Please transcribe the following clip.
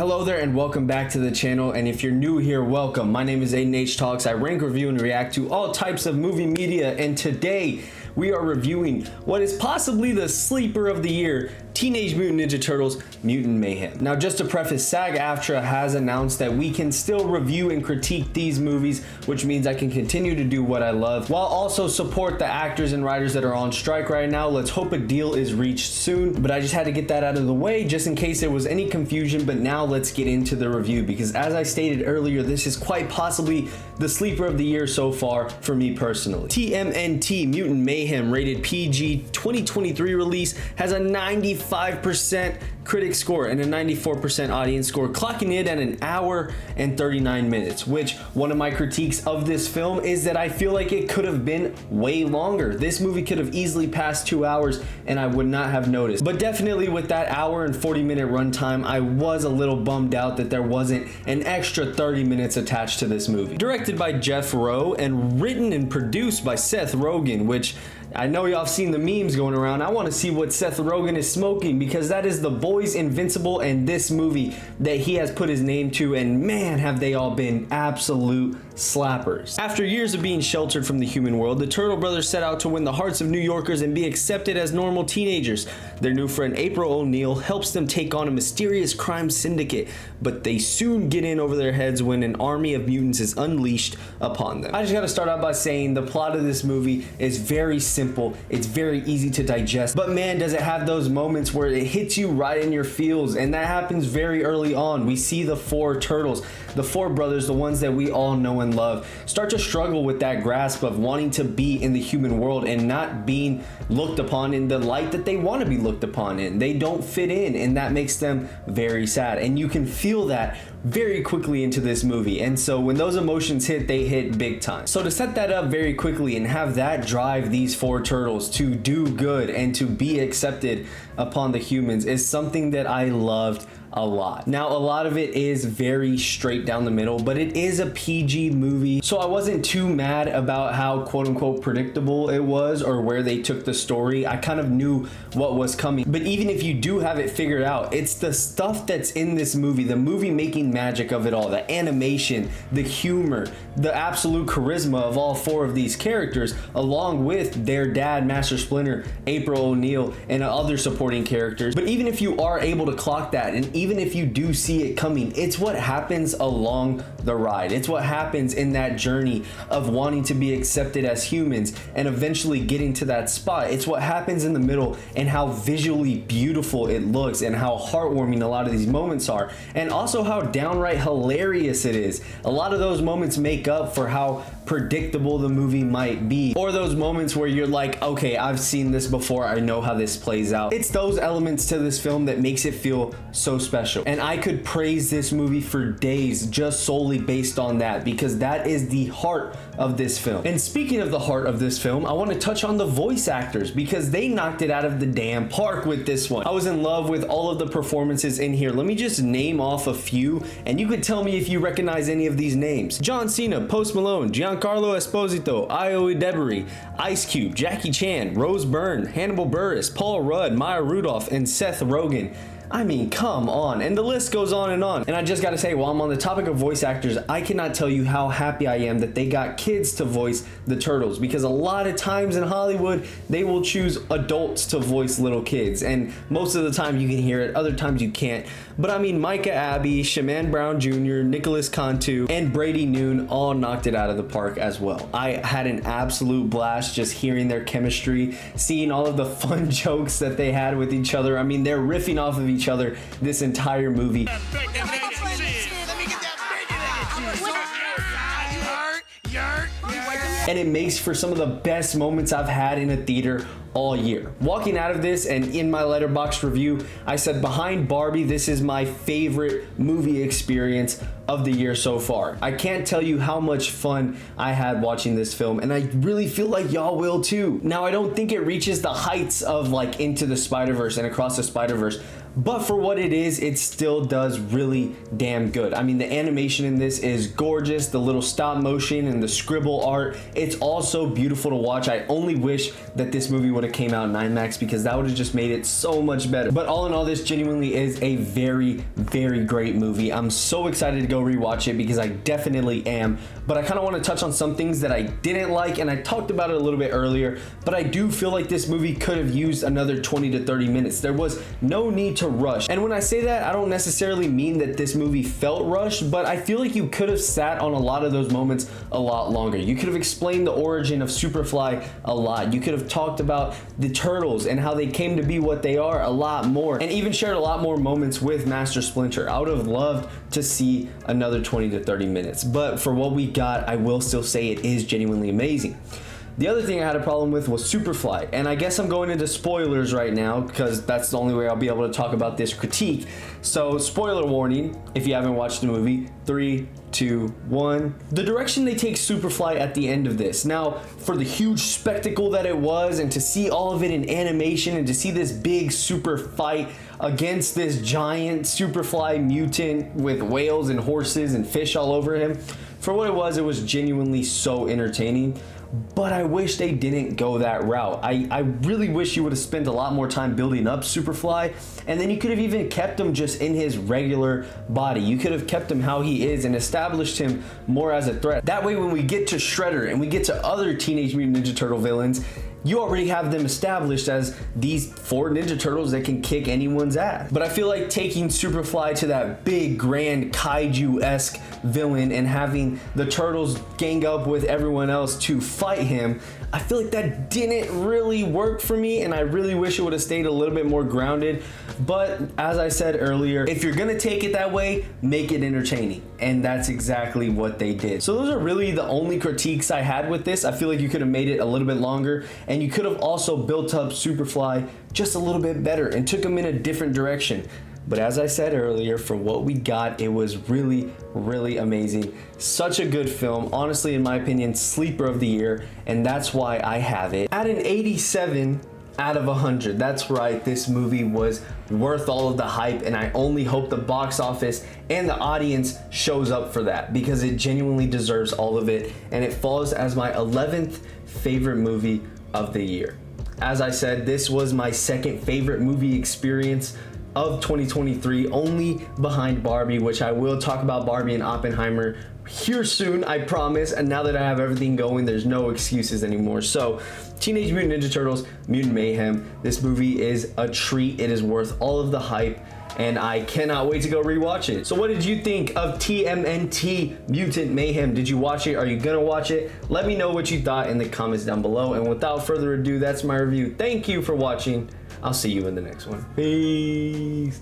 Hello there and welcome back to the channel, and if you're new here, welcome. My name is Aiden H Talks. I rank, review, and react to all types of movie media, and today we are reviewing what is possibly the sleeper of the year, Teenage Mutant Ninja Turtles Mutant Mayhem. Now, just to preface, SAG-AFTRA has announced that we can still review and critique these movies, which means I can continue to do what I love while also support the actors and writers that are on strike right now. Let's hope a deal is reached soon, but I just had to get that out of the way just in case there was any confusion. But now let's get into the review, because as I stated earlier, this is quite possibly the sleeper of the year so far for me personally. TMNT Mutant Mayhem, rated PG, 2023 release, has a 95% critic score and a 94% audience score, clocking it at an hour and 39 minutes, which one of my critiques of this film is that I feel like it could have been way longer. This movie could have easily passed 2 hours and I would not have noticed. But definitely with that hour and 40-minute runtime, I was a little bummed out that there wasn't an extra 30 minutes attached to this movie. Directed by Rowe and written and produced by Seth Rogen, which I know y'all have seen the memes going around. I want to see what Seth Rogen is smoking, because that is The Boys, Invincible, and this movie that he has put his name to, and man, have they all been absolute slappers. After years of being sheltered from the human world, the Turtle Brothers set out to win the hearts of New Yorkers and be accepted as normal teenagers. Their new friend April O'Neil helps them take on a mysterious crime syndicate, but they soon get in over their heads when an army of mutants is unleashed upon them. I just gotta start out by saying the plot of this movie is very simple. It's very easy to digest, but man, does it have those moments where it hits you right in your feels, and that happens very early on. We see the four turtles, the four brothers, the ones that we all know and love, start to struggle with that grasp of wanting to be in the human world and not being looked upon in the light that they want to be looked upon in. They don't fit in, and that makes them very sad, and you can feel that very quickly into this movie. And so when those emotions hit, they hit big time. So to set that up very quickly and have that drive these four turtles to do good and to be accepted upon the humans is something that I loved a lot. Now, a lot of it is very straight down the middle, but it is a PG movie, so I wasn't too mad about how quote unquote predictable it was or where they took the story. I kind of knew what was coming. But even if you do have it figured out, it's the stuff that's in this movie, the movie making magic of it all, the animation, the humor, the absolute charisma of all four of these characters, along with their dad, Master Splinter, April O'Neil, and other supporting characters. But even if you are able to clock that, and even if you do see it coming, it's what happens along the ride. It's what happens in that journey of wanting to be accepted as humans and eventually getting to that spot. It's what happens in the middle and how visually beautiful it looks and how heartwarming a lot of these moments are, and also how downright hilarious it is. A lot of those moments make up for how predictable the movie might be, or those moments where you're like, okay, I've seen this before, I know how this plays out. It's those elements to this film that makes it feel so special, and I could praise this movie for days just solely based on that, because that is the heart of this film. And speaking of the heart of this film, I want to touch on the voice actors, because they knocked it out of the damn park with this one. I was in love with all of the performances in here. Let me just name off a few, and you could tell me if you recognize any of these names. John Cena, Post Malone, Giancarlo Esposito, Io Debris, Ice Cube, Jackie Chan, Rose Byrne, Hannibal Buress, Paul Rudd, Maya Rudolph, and Seth Rogen. I mean, come on, and the list goes on. And I just gotta say, while I'm on the topic of voice actors, I cannot tell you how happy I am that they got kids to voice the turtles, because a lot of times in Hollywood, they will choose adults to voice little kids, and most of the time you can hear it, other times you can't. But I mean, Micah Abbey, Shaman Brown Jr., Nicholas Cantu, and Brady Noon all knocked it out of the park as well. I had an absolute blast just hearing their chemistry, seeing all of the fun jokes that they had with each other. I mean, they're riffing off of each other this entire movie. And it makes for some of the best moments I've had in a theater all year. Walking out of this, and in my Letterboxd review, I said behind Barbie, this is my favorite movie experience of the year so far. I can't tell you how much fun I had watching this film, and I really feel like y'all will too. Now, I don't think it reaches the heights of like Into the Spider-Verse and Across the Spider-Verse, but for what it is, it still does really damn good. I mean, the animation in this is gorgeous. The little stop motion and the scribble art, it's all so beautiful to watch. I only wish that this movie would have came out in IMAX, because that would have just made it so much better. But all in all, this genuinely is a very, very great movie. I'm so excited to go rewatch it, because I definitely am. But I kind of want to touch on some things that I didn't like, and I talked about it a little bit earlier, but I do feel like this movie could have used another 20 to 30 minutes. There was no need to rush. And when I say that, I don't necessarily mean that this movie felt rushed, but I feel like you could have sat on a lot of those moments a lot longer. You could have explained the origin of Superfly a lot. You could have talked about the turtles and how they came to be what they are a lot more, and even shared a lot more moments with Master Splinter. I would have loved to see another 20 to 30 minutes, but for what we got, I will still say it is genuinely amazing. The other thing I had a problem with was Superfly, and I guess I'm going into spoilers right now, because that's the only way I'll be able to talk about this critique. So spoiler warning, if you haven't watched the movie, 3, 2, 1. The direction they take Superfly at the end of this. Now, for the huge spectacle that it was, and to see all of it in animation, and to see this big super fight against this giant Superfly mutant with whales and horses and fish all over him, for what it was genuinely so entertaining. But I wish they didn't go that route. I really wish you would have spent a lot more time building up Superfly, and then you could have even kept him just in his regular body. You could have kept him how he is and established him more as a threat. That way, when we get to Shredder and we get to other Teenage Mutant Ninja Turtle villains, you already have them established as these 4 Ninja Turtles that can kick anyone's ass. But I feel like taking Superfly to that big, grand, kaiju-esque villain and having the Turtles gang up with everyone else to fight him, I feel like that didn't really work for me, and I really wish it would have stayed a little bit more grounded. But as I said earlier, if you're gonna take it that way, make it entertaining, and that's exactly what they did. So those are really the only critiques I had with this. I feel like you could have made it a little bit longer, and you could have also built up Superfly just a little bit better and took him in a different direction. But as I said earlier, for what we got, it was really, really amazing. Such a good film. Honestly, in my opinion, sleeper of the year, and that's why I have it at an 87 out of 100. That's right, this movie was worth all of the hype, and I only hope the box office and the audience shows up for that, because it genuinely deserves all of it, and it falls as my 11th favorite movie of the year. As I said, this was my second favorite movie experience of 2023, only behind Barbie, which I will talk about Barbie and Oppenheimer here soon, I promise. And now that I have everything going, there's no excuses anymore. So Teenage Mutant Ninja Turtles Mutant Mayhem, this movie is a treat. It is worth all of the hype, and I cannot wait to go rewatch it. So what did you think of TMNT Mutant Mayhem? Did you watch it? Are you gonna watch it? Let me know what you thought in the comments down below, and without further ado, that's my review. Thank you for watching. I'll see you in the next one. Peace.